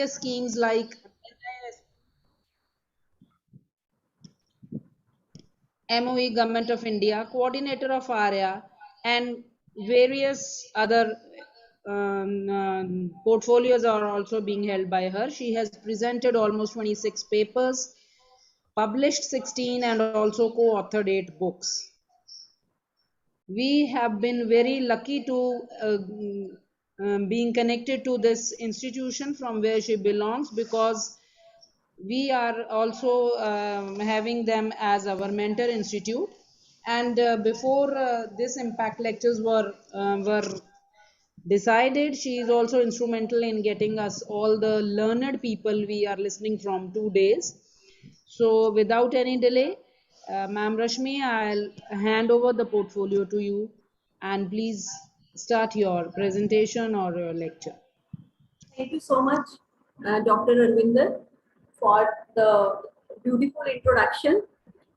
schemes like MOE Government of India, Coordinator of ARIA, and various other portfolios are also being held by her. She has presented almost 26 papers, published 16, and also co-authored 8 books. We have been very lucky to being connected to this institution from where she belongs, because we are also having them as our mentor institute. And before this impact lectures were decided, she is also instrumental in getting us all the learned people we are listening from 2 days. So without any delay, Ma'am Rashmi, I'll hand over the portfolio to you, and please start your presentation or your lecture. Thank you so much, Dr. Arvinder, for the beautiful introduction.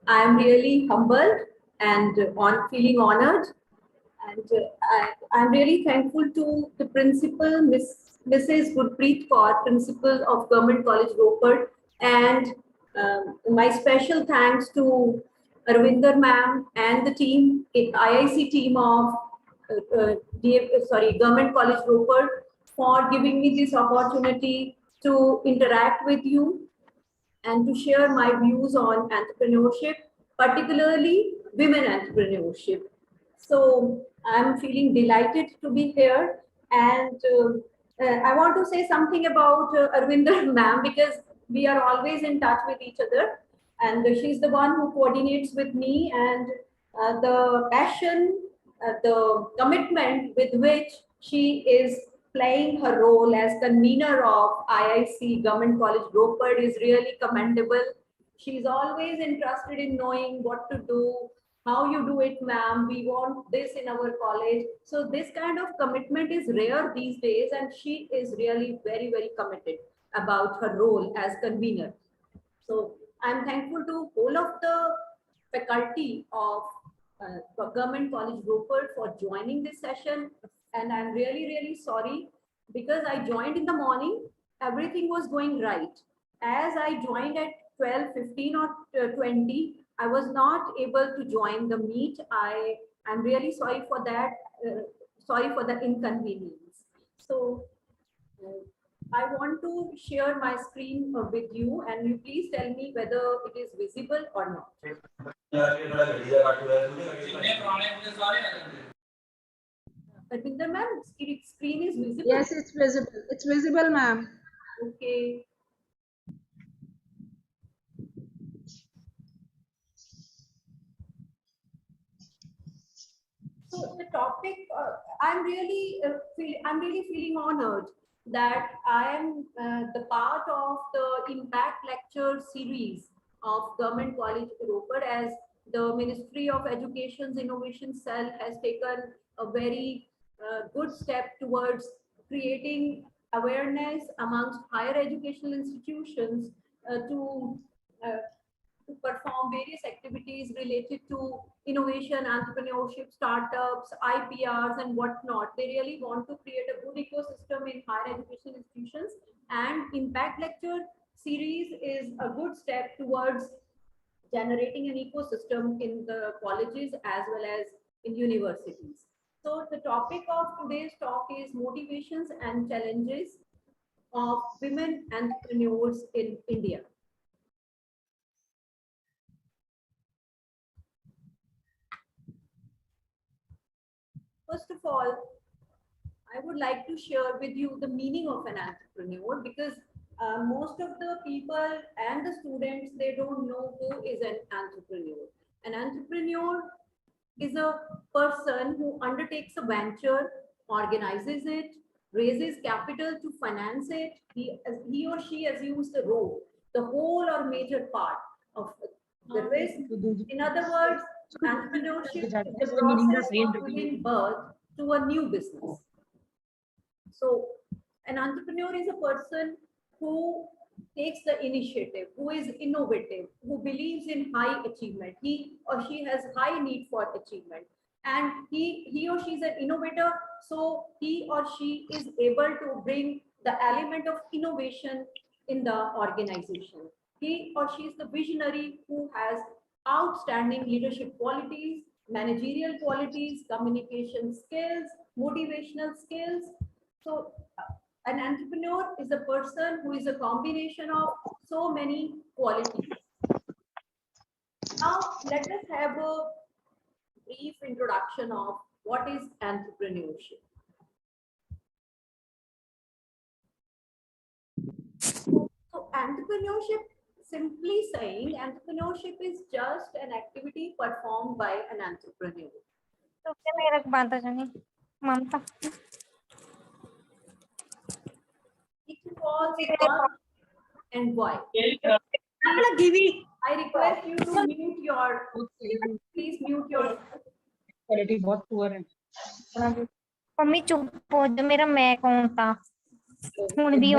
I am really humbled and feeling honored, and I'm really thankful to the principal, Mrs. Gurpreet Kaur, principal of Government College Ropar, and my special thanks to Arvinder ma'am and the team, IIC team of Government College Ropar, for giving me this opportunity to interact with you and to share my views on entrepreneurship, particularly women entrepreneurship. So I'm feeling delighted to be here, and I want to say something about Arvinder ma'am, because we are always in touch with each other, and she's the one who coordinates with me, and the passion, the commitment with which she is playing her role as convener of IIC Government College Ropar is really commendable. She's always interested in knowing what to do, how you do it, ma'am. We want this in our college. So this kind of commitment is rare these days, and she is really very, very committed about her role as convener. So I'm thankful to all of the faculty of Government College Ropar for joining this session. And I'm really, really sorry, because I joined in the morning, everything was going right. As I joined at 12:15 or 20, I was not able to join the meet. I'm really sorry for that. Sorry for the inconvenience. So I want to share my screen with you, and you please tell me whether it is visible or not. Arvinder ma'am, screen is visible? Yes, it's visible. It's visible, ma'am. Okay. So the topic, I'm really feeling honored that I am the part of the Impact Lecture series of Government College Ropar, as the Ministry of Education's Innovation Cell has taken a very good step towards creating awareness amongst higher educational institutions uh, to perform various activities related to innovation, entrepreneurship, startups, IPRs, and whatnot. They really want to create a good ecosystem in higher education institutions, and Impact Lecture series is a good step towards generating an ecosystem in the colleges as well as in universities. So the topic of today's talk is motivations and challenges of women entrepreneurs in India. First of all, I would like to share with you the meaning of an entrepreneur, because most of the people and the students, they don't know who is an entrepreneur. An entrepreneur is a person who undertakes a venture, organizes it, raises capital to finance it. He or she assumes the role, the whole or major part of the risk. In other words, entrepreneurship is the process of giving birth to a new business. So an entrepreneur is a person who takes the initiative, who is innovative, who believes in high achievement. He or she has high need for achievement, and he or she is an innovator, so he or she is able to bring the element of innovation in the organization. He or she is the visionary who has outstanding leadership qualities, managerial qualities, communication skills, motivational skills. So an entrepreneur is a person who is a combination of so many qualities. Now, let us have a brief introduction of what is entrepreneurship. So entrepreneurship, simply saying, entrepreneurship is just an activity performed by an entrepreneur. It involves what and why. I request you to mute your, please mute your. Quality बहुत poor है mummy चुप हो जा मेरा मैं कौन था हुन भी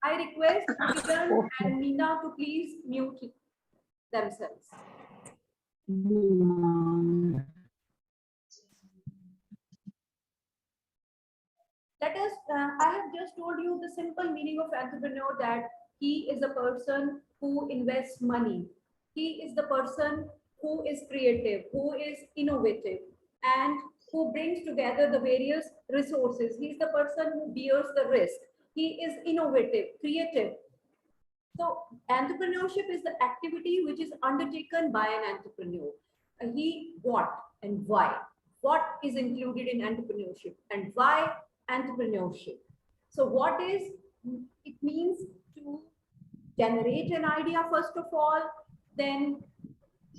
I request Kiran and Meena to please mute themselves. Let us, I have just told you the simple meaning of entrepreneur, that he is a person who invests money. He is the person who is creative, who is innovative, and who brings together the various resources. He is the person who bears the risk. He is innovative, creative. So entrepreneurship is the activity which is undertaken by an entrepreneur. He, what and why? What is included in entrepreneurship and why entrepreneurship? So what is, it means to generate an idea first of all, then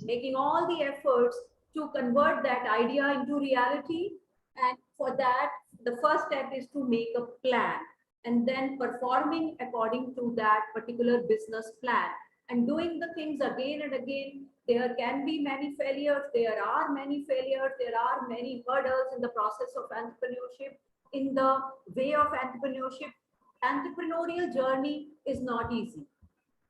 making all the efforts to convert that idea into reality. And for that, the first step is to make a plan and then performing according to that particular business plan and doing the things again and again. There can be many failures. There are many failures. There are many hurdles in the process of entrepreneurship. In the way of entrepreneurship, entrepreneurial journey is not easy.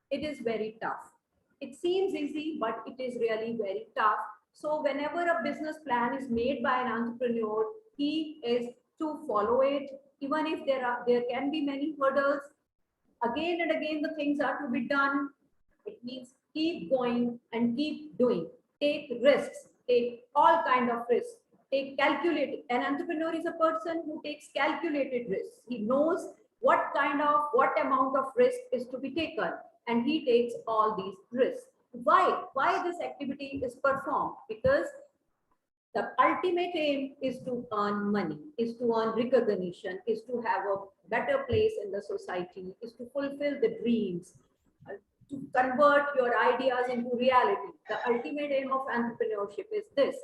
It is very tough. It seems easy, but it is really very tough. So whenever a business plan is made by an entrepreneur, he is to follow it, even if there can be many hurdles. Again and again, the things are to be done. It means keep going and keep doing. Take risks. Take all kind of risks. Take calculated. An entrepreneur is a person who takes calculated risks. He knows what amount of risk is to be taken, and he takes all these risks. Why this activity is performed? Because the ultimate aim is to earn money, is to earn recognition, is to have a better place in the society, is to fulfill the dreams, to convert your ideas into reality. The ultimate aim of entrepreneurship is this.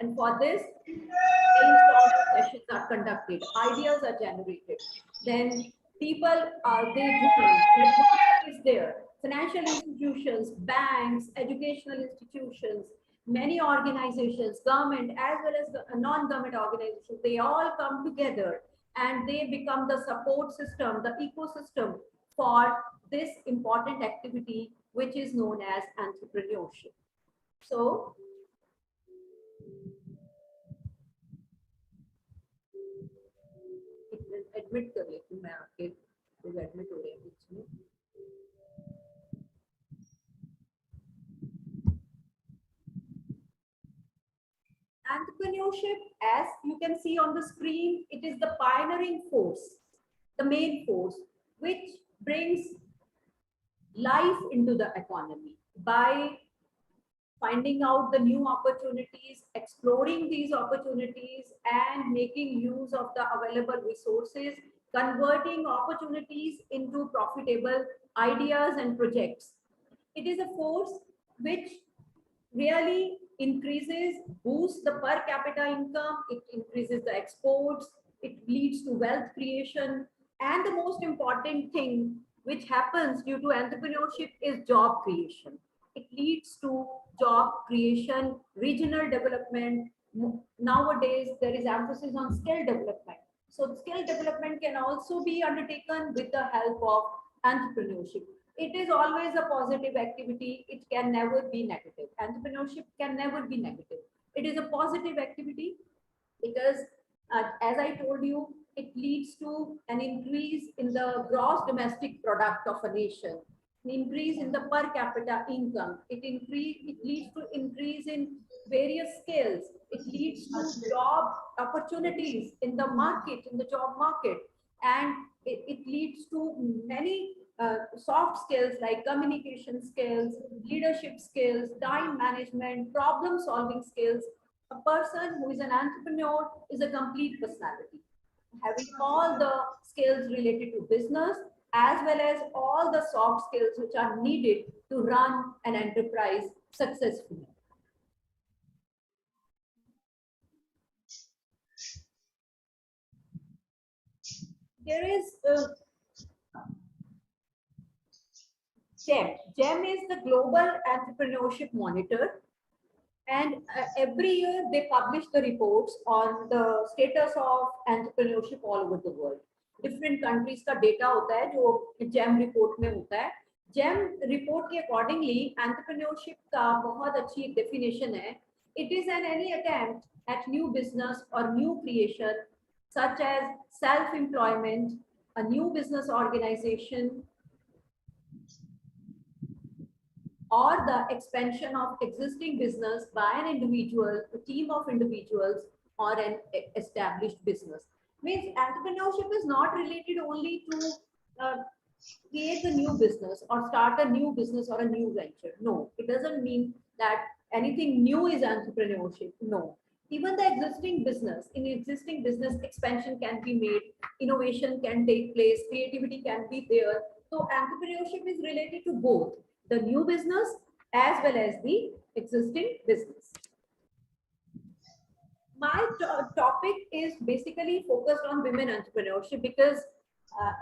And for this, brainstorming sessions are conducted, ideas are generated, then people are is there. Financial institutions, banks, educational institutions, many organizations, government as well as the non-government organizations, they all come together and they become the support system, the ecosystem for this important activity, which is known as entrepreneurship. So, admit कर लेती हूँ मैं आपके admit हो रहे हैं बीच में. Entrepreneurship, as you can see on the screen, it is the pioneering force, the main force, which brings life into the economy by finding out the new opportunities, exploring these opportunities, and making use of the available resources, converting opportunities into profitable ideas and projects. It is a force which really increases, boosts the per capita income, it increases the exports, it leads to wealth creation, and the most important thing which happens due to entrepreneurship is job creation. It leads to job creation, regional development. Nowadays, there is emphasis on skill development. So skill development can also be undertaken with the help of entrepreneurship. It is always a positive activity. It can never be negative. Entrepreneurship can never be negative. It is a positive activity because, as I told you, it leads to an increase in the gross domestic product of a nation, an increase in the per capita income. It leads to increase in various skills. It leads to job opportunities in the market, in the job market, and it leads to many soft skills like communication skills, leadership skills, time management, problem solving skills. A person who is an entrepreneur is a complete personality, having all the skills related to business as well as all the soft skills which are needed to run an enterprise successfully. There is GEM. GEM is the Global Entrepreneurship Monitor, and every year they publish the reports on the status of entrepreneurship all over the world. Different countries का data होता है जो GEM report में होता है. GEM report के accordingly entrepreneurship का बहुत अच्छी एक definition है. It is any attempt at new business or new creation, such as self-employment, a new business organization, or the expansion of existing business by an individual, a team of individuals, or an established business. Means entrepreneurship is not related only to create a new business or start a new business or a new venture. No, it doesn't mean that anything new is entrepreneurship. No. Even the existing business, in existing business, expansion can be made, innovation can take place, creativity can be there. So entrepreneurship is related to both the new business as well as the existing business. My topic is basically focused on women entrepreneurship because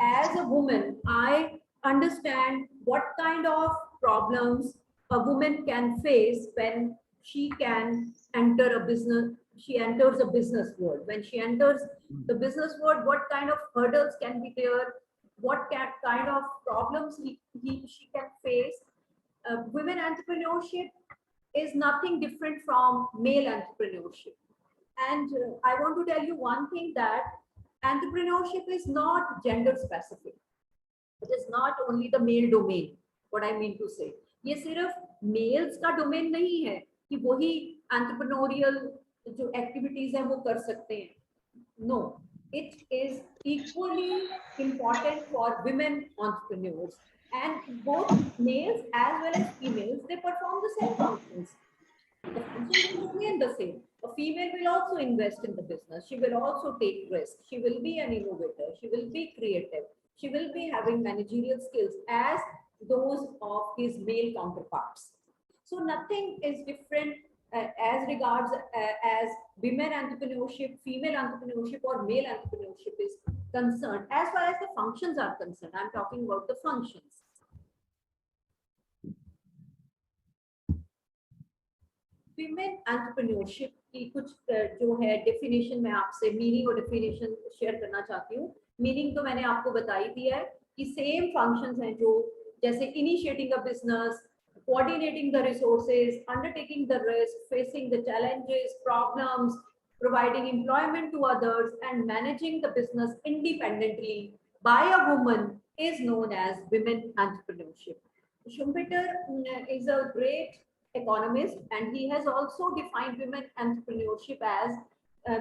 as a woman, I understand what kind of problems a woman can face when she can enter a business. She enters a business world. When she enters the business world, what kind of hurdles can be there? What kind of problems she can face? Women entrepreneurship is nothing different from male entrepreneurship. And I want to tell you one thing, that entrepreneurship is not gender specific. It is not only the male domain. What I mean to say, ये सिर्फ males का domain नहीं है कि वही entrepreneurial जो activities हैं वो कर सकते हैं. No, it is equally important for women entrepreneurs, and both males as well as females, they perform the same functions. The functions will remain the same. A female will also invest in the business. She will also take risks. She will be an innovator. She will be creative. She will be having managerial skills as those of his male counterparts. So nothing is different as regards as women entrepreneurship, female entrepreneurship, or male entrepreneurship is concerned. As far as the functions are concerned, I'm talking about the functions. Women entrepreneurship की कुछ जो है definition मैं आपसे meaning और definition share करना चाहती हूँ. मीनिंग तो मैंने आपको बताई दी है कि सेम फंक्शंस हैं जो जैसे initiating a business, coordinating the resources, undertaking the risk, facing the challenges, problems, providing employment to others, and managing the business independently by a woman is known as women entrepreneurship. Schumpeter is a great economist, and he has also defined women entrepreneurship as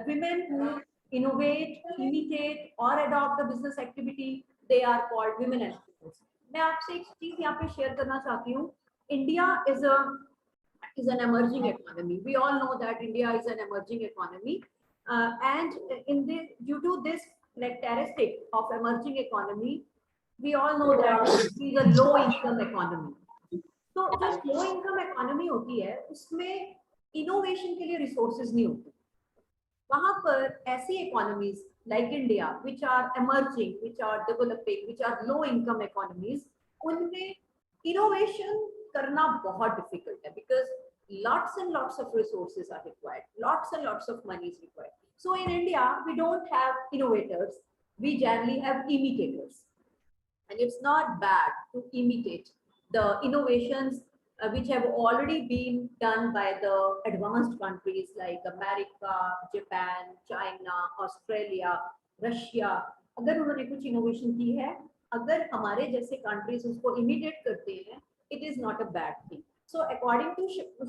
women who innovate, imitate, or adopt a business activity. They are called women entrepreneurs. मैं आपसे एक चीज यहाँ पे share करना चाहती हूँ. India is an emerging economy. We all know that India is an emerging economy, and due to this characteristic of emerging economy, we all know that it is a low income economy. तो जो low income economy होती है उसमें innovation के लिए resources नहीं होते. वहां पर ऐसी economies like India which are emerging, which are developing, which are low income economies, उनमें इनोवेशन करना बहुत डिफिकल्ट है because lots and lots of resources are required, lots and lots of money is required. So in India we don't have innovators, we generally have imitators, and it's not bad to imitate the innovations which have already been done by the advanced countries like America, Japan, China, Australia, Russia, अगर उन्होंने कुछ innovation की है, अगर हमारे जैसे countries उसको imitate करते हैं, it is not a bad thing. So according to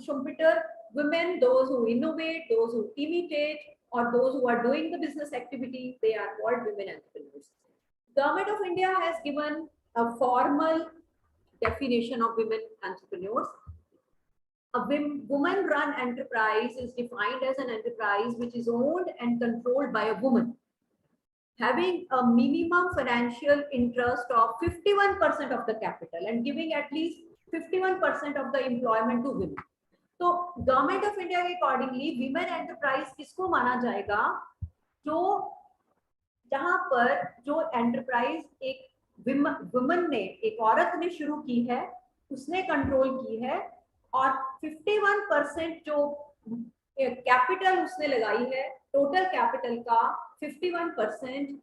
Schumpeter, women, those who innovate, those who imitate, or those who are doing the business activity, they are called women entrepreneurs. Government of India has given a formal definition of women entrepreneurs. A woman-run enterprise is defined as an enterprise which is owned and controlled by a woman, having a minimum financial interest of 51% of the capital and giving at least 51% of the employment to women. तो government of India के accordingly women enterprise किसको माना जाएगा? जो जहां पर जो enterprise एक वुमन ने, एक औरत ने शुरू की है, उसने कंट्रोल की है, और 51% जो कैपिटल उसने लगाई है, टोटल कैपिटल का 51%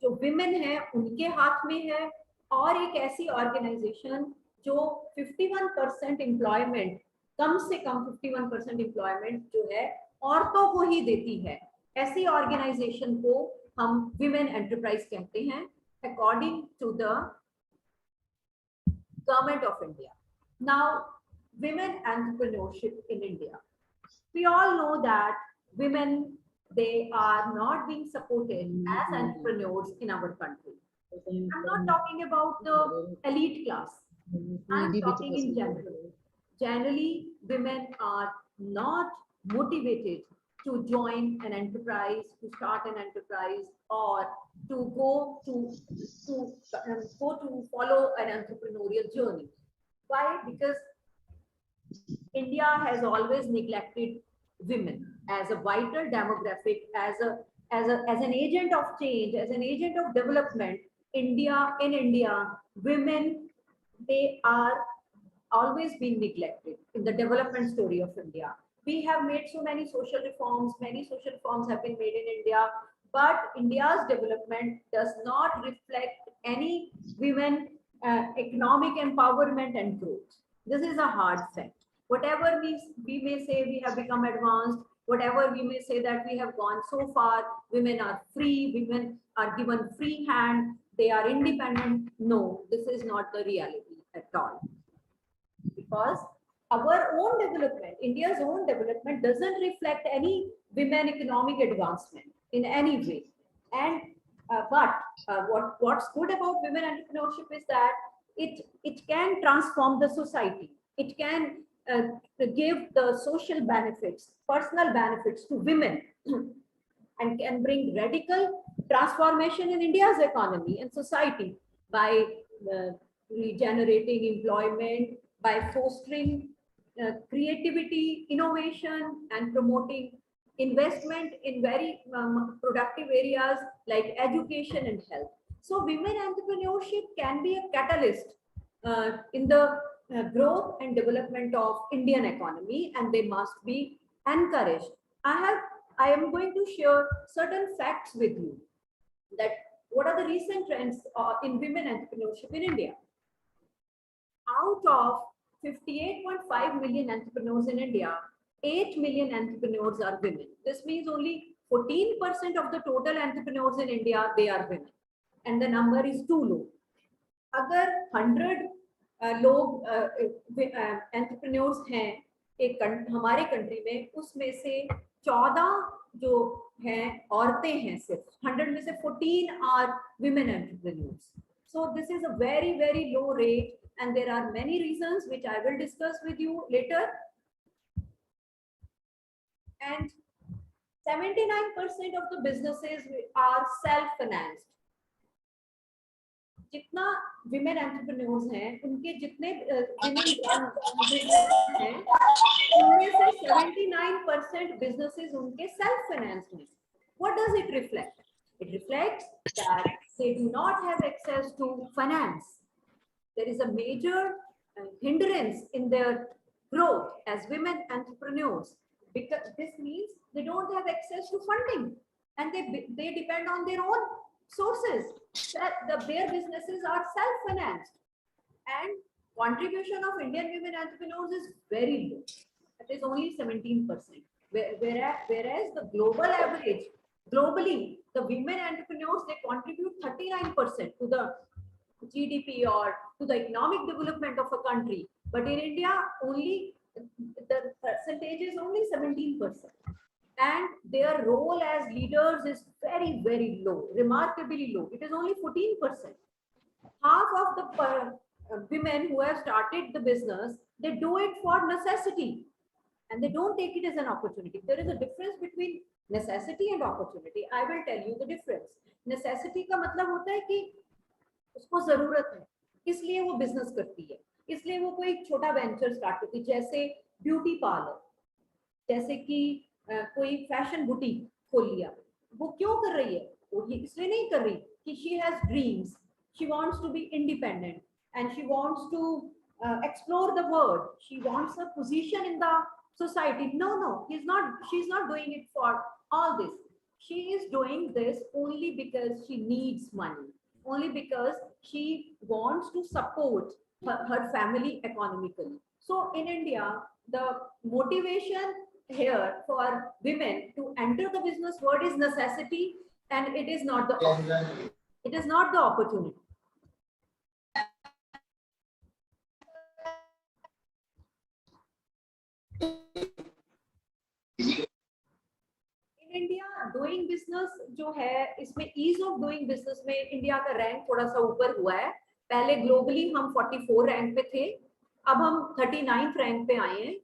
जो विमेन है उनके हाथ में है, और एक ऐसी ऑर्गेनाइजेशन जो 51% एम्प्लॉयमेंट, कम से कम 51% एम्प्लॉयमेंट जो है औरतों को ही देती है, ऐसी ऑर्गेनाइजेशन को हम विमेन एंटरप्राइज कहते हैं according to the government of India. Now women entrepreneurship in India. We all know that women, they are not being supported as entrepreneurs in our country. I'm not talking about the elite class. I'm talking in general. Generally, women are not motivated to join an enterprise, to start an enterprise, or to go to follow an entrepreneurial journey. Why? Because India has always neglected women as a vital demographic, as an agent of change, as an agent of development. In India, women, they are always been neglected in the development story of India. We have made so many social reforms. Many social reforms have been made in India, but India's development does not reflect any women economic empowerment and growth. This is a hard fact. Whatever we may say we have become advanced, whatever we may say that we have gone so far, women are free, women are given free hand, they are independent. No, this is not the reality at all. Because our own development, India's own development, doesn't reflect any women economic advancement in any way. And what's good about women entrepreneurship is that it can transform the society. It can give the social benefits, personal benefits to women, and can bring radical transformation in India's economy and society by regenerating employment, by fostering creativity, innovation, and promoting investment in very productive areas like education and health. So women entrepreneurship can be a catalyst in the growth and development of Indian economy, and they must be encouraged. I am going to share certain facts with you that what are the recent trends in women entrepreneurship in India. Out of 58.5 million entrepreneurs in India, 8 million entrepreneurs are women. This means only 14% of the total entrepreneurs in India, they are women, and the number is too low. अगर 100 लोग entrepreneurs हैं एक हमारे country में, उसमें से 14 जो हैं औरतें हैं, सिर्फ 100 में से 14 are women entrepreneurs. So this is a very, very low rate, and there are many reasons which I will discuss with you later. And 79% of the businesses are self-financed. जितना विमेन एंटरप्रेन्योर्स हैं, उनके जितने हैं, उनमें से 79% businesses उनके self financed हैं. What does it reflect? It reflects that they do not have access to finance. There is a major hindrance in their growth as women entrepreneurs, because this means they don't have access to funding, and they depend on their own sources. Their businesses are self-financed, and contribution of Indian women entrepreneurs is very low. It is only 17%. Whereas the global average, globally, the women entrepreneurs, they contribute 39% to the GDP or to the economic development of a country. But in India, only the percentage is only 17%. And their role as leaders is very, very low, remarkably low. It is only 14%. Half of the women who have started the business, they do it for necessity and they don't take it as an opportunity. There is a difference between necessity and opportunity. I will tell you the difference. Necessity का मतलब होता है कि उसको जरूरत है, इसलिए वो बिजनेस करती है, इसलिए वो कोई छोटा वेंचर स्टार्ट करती है, जैसे ब्यूटी पार्लर, जैसे कि कोई फैशन बुटीक खोल लिया. वो क्यों कर रही है? वो ये इसलिए नहीं कर रही कि she has dreams, she wants to be independent and she wants to explore the world, she wants a position in the society. No, she's not doing it for all this. She is doing this only because she needs money, only because she wants to support her family economically. So in India, the motivation here for women to enter the business world is necessity, and it is not the opportunity. India doing business जो है, इसमें ease of doing business में India का rank थोड़ा सा ऊपर हुआ है. पहले ग्लोबली हम 44 रैंक पे थे, अब हम 39 रैंक पे आए हैं.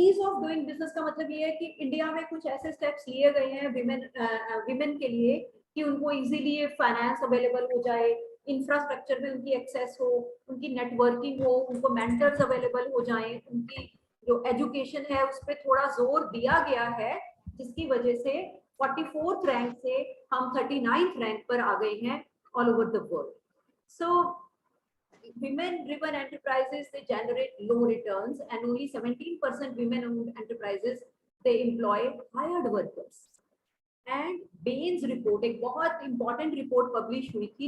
ईज ऑफ डूइंग बिजनेस का मतलब ये है कि इंडिया में कुछ ऐसे स्टेप्स लिए गए हैं विमेन के लिए कि उनको इजीली फाइनेंस अवेलेबल हो जाए, इंफ्रास्ट्रक्चर में उनकी एक्सेस हो, उनकी नेटवर्किंग हो, उनको मेंटर्स अवेलेबल हो जाएं, उनकी जो एजुकेशन है उस पर थोड़ा जोर दिया गया है, जिसकी वजह से 44th रैंक से हम 39th रैंक पर आ गए हैं all over the world. So women driven enterprises, they generate low returns, and only 17% women owned enterprises, they employ hired workers. And Bain's report, एक बहुत important report publish हुई थी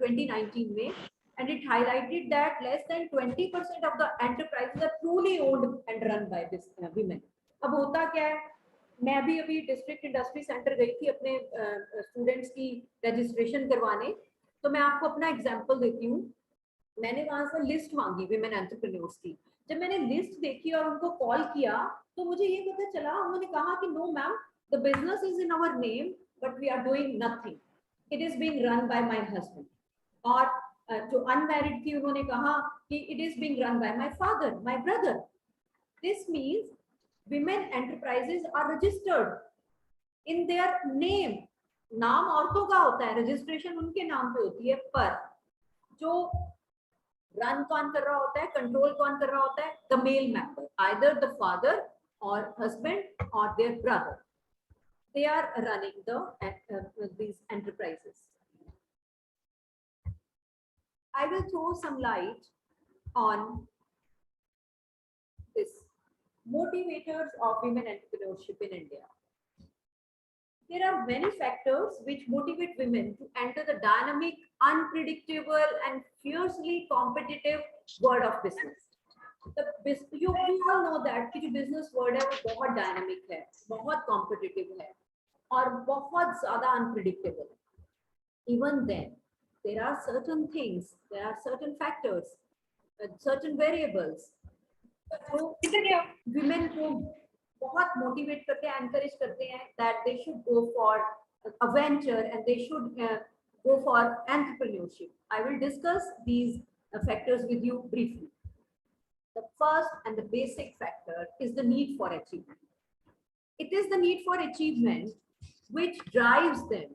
2019 में, and it highlighted that less than 20% of the enterprises are truly owned and run by this women. अब होता क्या है, मैं भी अभी डिस्ट्रिक्ट इंडस्ट्री सेंटर गई थी अपने स्टूडेंट्स की रजिस्ट्रेशन करवाने, तो मैं आपको अपना एग्जांपल देती हूँ. मैंने वहां से लिस्ट मांगी विमेन एंटरप्रेन्योर्स की. जब मैंने लिस्ट देखी और उनको कॉल किया तो मुझे ये पता चला, उन्होंने कहा कि no ma'am, the business is in our name but we are doing nothing, it is being run by my husband. और जो अनमैरिड थी उन्होंने कहा कि it is being run by my father, my brother. This means women enterprises are registered in their name. नाम औरतों का होता है, रजिस्ट्रेशन उनके नाम पे होती है, पर जो रन कौन कर रहा होता है, कंट्रोल कौन कर रहा होता है, the male member, either the father और हस्बैंड और their brother. they are running these enterprises. I will throw some light on this motivators of women entrepreneurship in India. There are many factors which motivate women to enter the dynamic, unpredictable, and fiercely competitive world of business. You all know that कि जो business world है वो बहुत dynamic है, बहुत competitive है, और बहुत ज़्यादा unpredictable. Even then, there are certain things, there are certain factors, certain variables. तो women को बहुत motivate करते हैं, encourage करते हैं that they should go for a venture and they should go for entrepreneurship. I will discuss these factors with you briefly. The first and the basic factor is the need for achievement. It is the need for achievement which drives them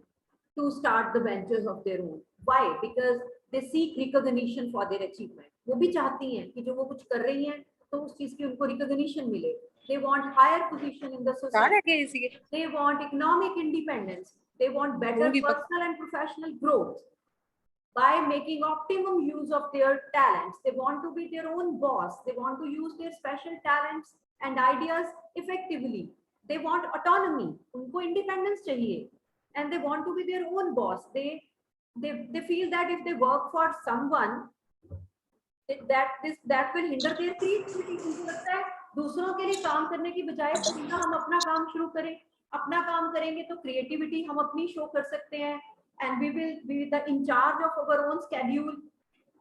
to start the ventures of their own. Why? Because they seek recognition for their achievement. वो भी चाहती हैं कि जो वो कुछ कर रही हैं तो उस चीज की उनको recognition मिले. They want higher position in the society. They want economic independence. They want better personal and professional growth. By making optimum use of their talents, they want to be their own boss. They want to use their special talents and ideas effectively. They want autonomy. Unko independence chahiye, and they want to be their own boss. They feel that if they work for someone, that will hinder their creativity. उनको लगता है दूसरों के लिए काम करने की बजाय हम अपना काम शुरू करें, अपना काम करेंगे तो क्रिएटिविटी हम अपनी शो कर सकते हैं, and we will be the incharge of our own schedule.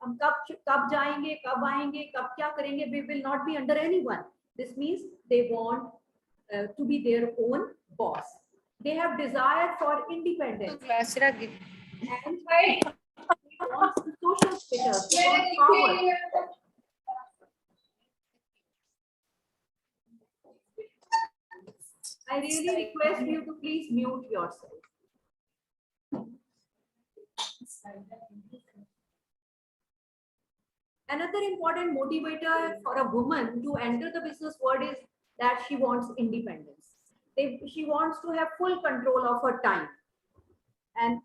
हम कब जाएंगे, कब आएंगे, कब क्या करेंगे, we will not be under anyone. This means they want to be their own boss. They have desire for independence and they want some social status, they want power. I really request you to please mute yourself. Another important motivator for a woman to enter the business world is that she wants independence. She wants to have full control of her time, and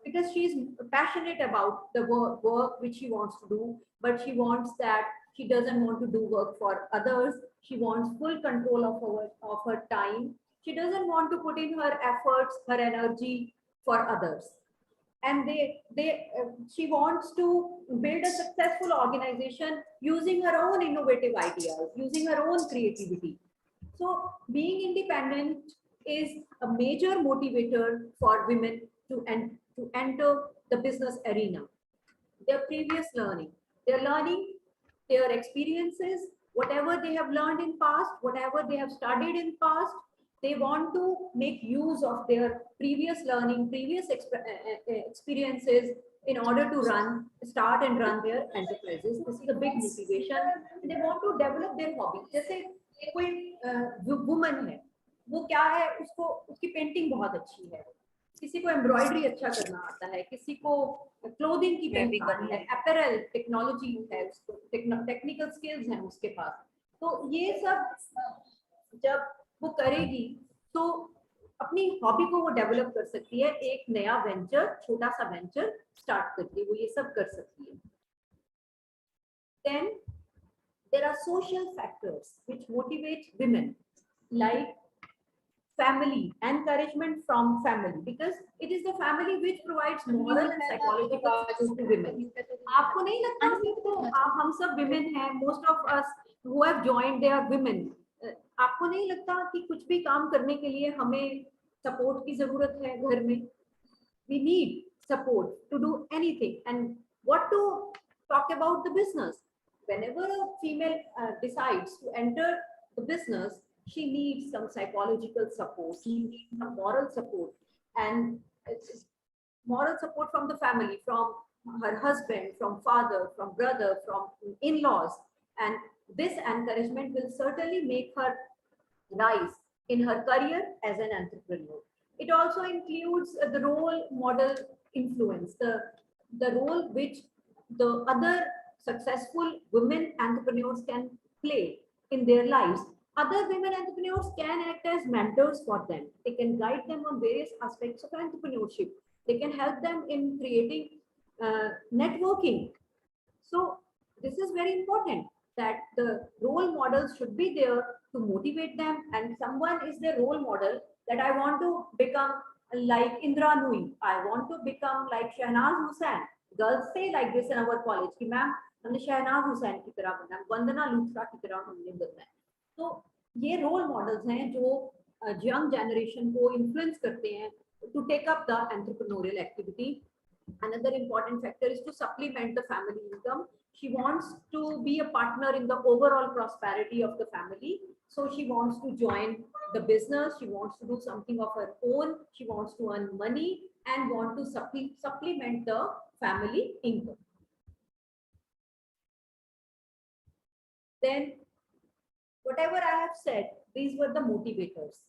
because she's passionate about the work which she wants to do, but she wants that she doesn't want to do work for others. She wants full control of her time. She doesn't want to put in her efforts, her energy for others, and she wants to build a successful organization using her own innovative ideas, using her own creativity. So being independent is a major motivator for women to enter the business arena. Their previous learning, they're learning their experiences, whatever they have learned in past, whatever they have studied in past, they want to make use of their previous learning, previous experiences in order to start and run their enterprises. This is a big motivation. They want to develop their hobby. जैसे कोई woman है, वो क्या है, उसको उसकी painting बहुत अच्छी है, किसी को एम्ब्रॉयडरी अच्छा करना आता है, किसी को क्लोथिंग की पेंटिंग करनी है, अपैरल टेक्नोलॉजी है, उसको टेक्निकल स्किल्स हैं उसके पास। तो ये सब जब वो करेगी तो अपनी हॉबी को वो डेवलप कर सकती है, एक नया वेंचर, छोटा सा वेंचर स्टार्ट करके वो ये सब कर सकती है। Then there are social factors which motivate women, like family, encouragement from family, because it is the family which provides moral and psychological support to women. आपको नहीं लगता कि तो हम सब women हैं, most of us who have joined, they are women. आपको नहीं लगता कि कुछ भी काम करने के लिए हमें सपोर्ट की जरूरत है घर में? We need support to do anything. And what to talk about the business? Whenever a female decides to enter the business, she needs some psychological support, she needs some moral support, and moral support from the family, from her husband, from father, from brother, from in-laws. And this encouragement will certainly make her rise in her career as an entrepreneur. It also includes the role model influence, the role which the other successful women entrepreneurs can play in their lives. Other women entrepreneurs can act as mentors for them. They can guide them on various aspects of entrepreneurship. They can help them in creating networking. So this is very important, that the role models should be there to motivate them, and someone is their role model, that I want to become like Indra Nui, I want to become like Shahnaz Hussain. Girls say like this in our college कि ma'am हमने शहनाज हुसैन की तरह बनना है, वंदना लूथरा की तरह हमने बनना है। तो ये रोल मॉडल्स हैं जो यंग जनरेशन को इन्फ्लुएंस करते हैं to take up the entrepreneurial activity. Another important factor is to supplement the family income. She wants to be a partner in the overall prosperity of the family. So she wants to join the business. She wants to do something of her own. She wants to earn money and want to supplement the family income. Then whatever I have said, these were the motivators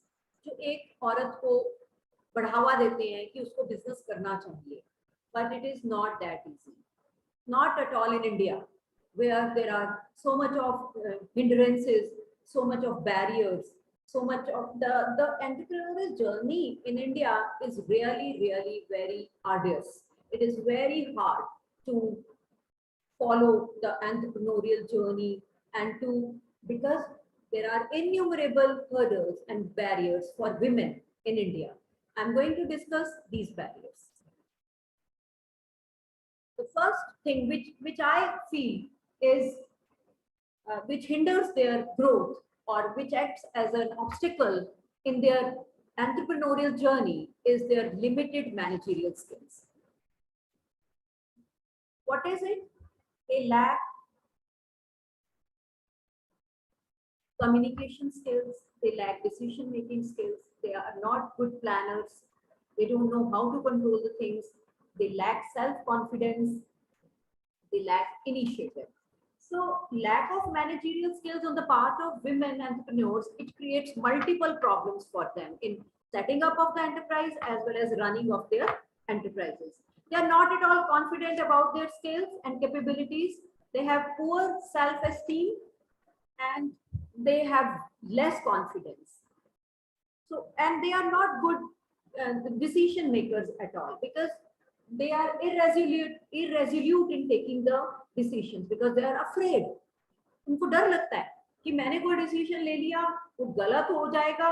जो एक औरत को बढ़ावा देते हैं कि उसको business करना चाहिए. But it is not that easy. Not at all in India, where there are so much of hindrances, so much of barriers, so much of the entrepreneurial journey in India is really very arduous. It is very hard to follow the entrepreneurial journey, and because there are innumerable hurdles and barriers for women in India. I'm going to discuss these barriers. The first thing which I feel is which hinders their growth, or which acts as an obstacle in their entrepreneurial journey is their limited managerial skills. What is it? They lack communication skills, they lack decision making skills, they are not good planners, they don't know how to control the things, they lack self-confidence, they lack initiative. So lack of managerial skills on the part of women entrepreneurs, it creates multiple problems for them in setting up of the enterprise as well as running of their enterprises. They are not at all confident about their skills and capabilities. They have poor self-esteem and they have less confidence. So, and they are not good decision makers at all because they are irresolute in taking the decisions because they are afraid. उनको डर लगता है कि मैंने कोई decision ले लिया वो गलत हो जाएगा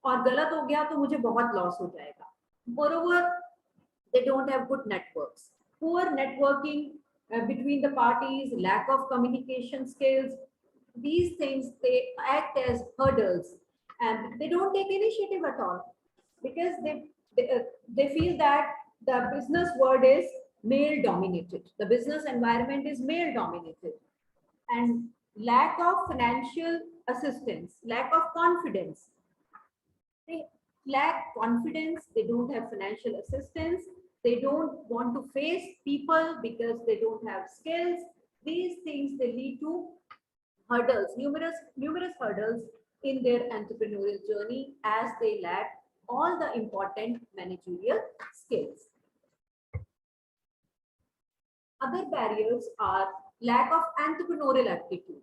और गलत हो गया तो मुझे बहुत लॉस हो जाएगा. Moreover, they don't have good networks. Poor networking between the parties, lack of communication skills, these things, they act as hurdles and they don't take initiative at all because they feel that the business world is male dominated. The business environment is male dominated and lack of financial assistance, lack of confidence. They lack confidence, they don't have financial assistance, they don't want to face people because they don't have skills. These things, they lead to hurdles, numerous hurdles in their entrepreneurial journey as they lack all the important managerial skills. Other barriers are lack of entrepreneurial aptitude.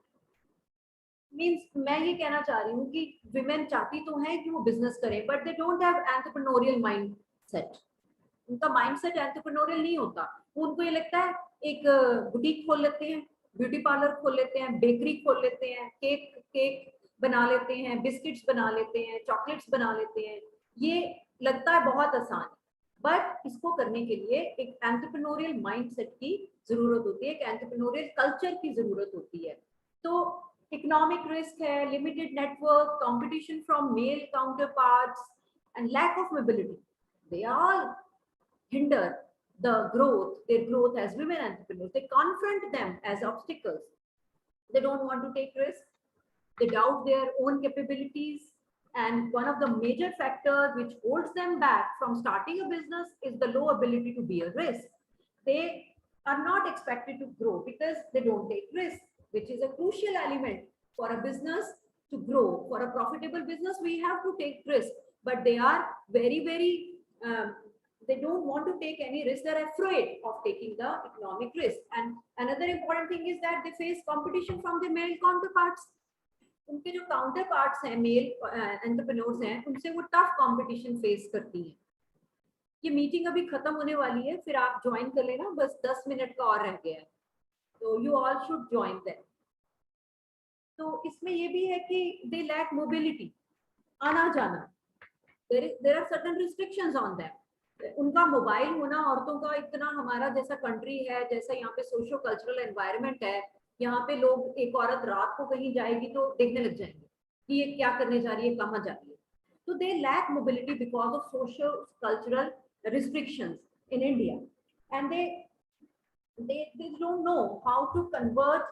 Means मैं ये कहना चाह रही हूँ कि women चाहती तो हैं कि वो business करें, but they don't have entrepreneurial mindset. उनका mindset entrepreneurial नहीं होता. उनको ये लगता है एक बुटीक खोल लेते हैं, ब्यूटी पार्लर खोल लेते हैं, बेकरी खोल लेते हैं, केक बना लेते हैं, बिस्किट्स बना लेते हैं, चॉकलेट्स बना लेते हैं. ये लगता है बहुत आसान, बट इसको करने के लिए एक एंटरप्रेन्योरियल माइंडसेट की जरूरत होती है, एक एंटरप्रेन्योरियल कल्चर की जरूरत होती है. तो इकोनॉमिक रिस्क है, limited network, competition from male counterparts and lack of mobility, they all hinder their growth as women entrepreneurs. They confront them as obstacles. They don't want to take risks. They doubt their own capabilities. And one of the major factors which holds them back from starting a business is the low ability to bear risk. They are not expected to grow because they don't take risks, which is a crucial element for a business to grow. For a profitable business, we have to take risks, but they are very, they don't want to take any risk. They're afraid of taking the economic risk. And another important thing is that they face competition from their male counterparts. उनके जो counter parts हैं, mail entrepreneurs हैं, उनसे वो tough competition face करती हैं. ये meeting अभी खत्म होने वाली है, फिर आप ज्वाइन कर लेना, बस 10 मिनट का और रह गया है, तो you all should join that. तो इसमें ये भी है कि दे लैक मोबिलिटी, आना जाना. There are certain restrictions on that. उनका मोबाइल होना, औरतों का इतना, हमारा जैसा कंट्री है, जैसा यहाँ पे सोशो कल्चरल एनवायरनमेंट है, यहाँ पे लोग, एक औरत रात को कहीं जाएगी तो देखने लग जाएंगे कि ये क्या करने जा रही है, कहाँ जा रही है. तो they lack mobility because of social cultural restrictions in India, and they don't know how to convert